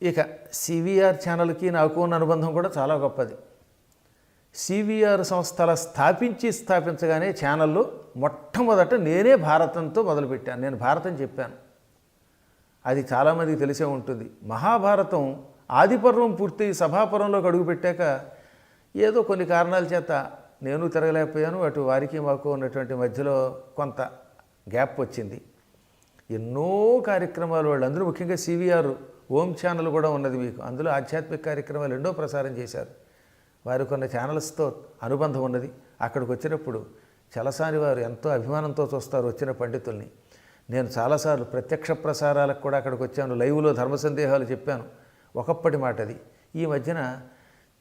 ఇక సివిఆర్ ఛానల్కి నాకు ఉన్న అనుబంధం కూడా చాలా గొప్పది. సివిఆర్ సంస్థల స్థాపించగానే ఛానల్లో మొట్టమొదట నేనే భారతంతో మొదలుపెట్టాను. నేను భారతం చెప్పాను. అది చాలామందికి తెలిసే ఉంటుంది. మహాభారతం ఆదిపర్వం పూర్తి సభాపర్వంలోకి అడుగుపెట్టాక ఏదో కొన్ని కారణాల చేత నేను తిరగలేకపోయాను. అటు వారికి మాకు ఉన్నటువంటి మధ్యలో కొంత గ్యాప్ వచ్చింది. ఎన్నో కార్యక్రమాలు వాళ్ళు, అందులో ముఖ్యంగా సివిఆర్ ఓం ఛానల్ కూడా ఉన్నది మీకు. అందులో ఆధ్యాత్మిక కార్యక్రమాలు ఎన్నో ప్రసారం చేశారు. వారు కొన్ని ఛానల్స్తో అనుబంధం ఉన్నది. అక్కడికి వచ్చినప్పుడు చలసాని వారు ఎంతో అభిమానంతో చూస్తారు వచ్చిన పండితుల్ని. నేను చాలాసార్లు ప్రత్యక్ష ప్రసారాలకు కూడా అక్కడికి వచ్చాను. లైవ్లో ధర్మ సందేహాలు చెప్పాను. ఒకప్పటి మాట అది. ఈ మధ్యన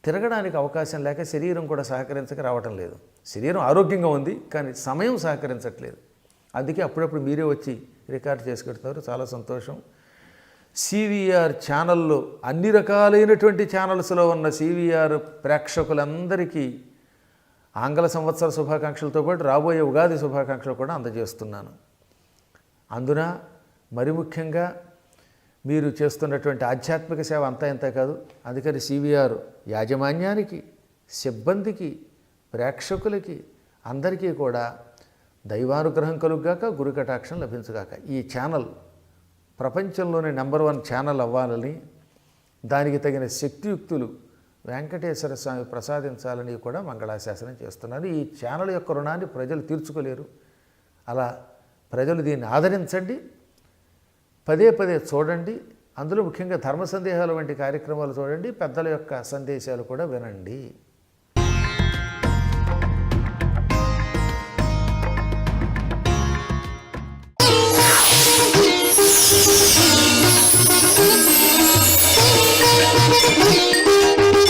తిరగడానికి అవకాశం లేక శరీరం కూడా సహకరించక రావటం లేదు. శరీరం ఆరోగ్యంగా ఉంది కానీ సమయం సహకరించట్లేదు. అందుకే అప్పుడప్పుడు మీరే వచ్చి రికార్డ్ చేసుకెడుతున్నారు. చాలా సంతోషం. సివిఆర్ ఛానల్లో అన్ని రకాలైనటువంటి ఛానల్స్లో ఉన్న సివిఆర్ ప్రేక్షకులందరికీ ఆంగ్ల సంవత్సర శుభాకాంక్షలతో పాటు రాబోయే ఉగాది శుభాకాంక్షలు కూడా అందజేస్తున్నాను. అందున మరి ముఖ్యంగా మీరు చేస్తున్నటువంటి ఆధ్యాత్మిక సేవ అంతా ఇంత కాదు. అందుకని సివిఆర్ యాజమాన్యానికి, సిబ్బందికి, ప్రేక్షకులకి అందరికీ కూడా దైవానుగ్రహం కలుగుగాక, గురు కటాక్షం లభించుగాక. ఈ ఛానల్ ప్రపంచంలోనే నెంబర్ 1 ఛానల్ అవ్వాలని, దానికి తగిన శక్తియుక్తులు వెంకటేశ్వర స్వామి ప్రసాదించాలని కూడా మంగళాశాసనం చేస్తున్నాను. ఈ ఛానల్ యొక్క రుణాన్ని ప్రజలు తీర్చుకోలేరు. అలా ప్రజలు దీన్ని ఆదరించండి, పదే పదే చూడండి. అందులో ముఖ్యంగా ధర్మ సందేహాలు వంటి కార్యక్రమాలు చూడండి, పెద్దల యొక్క సందేశాలు కూడా వినండి.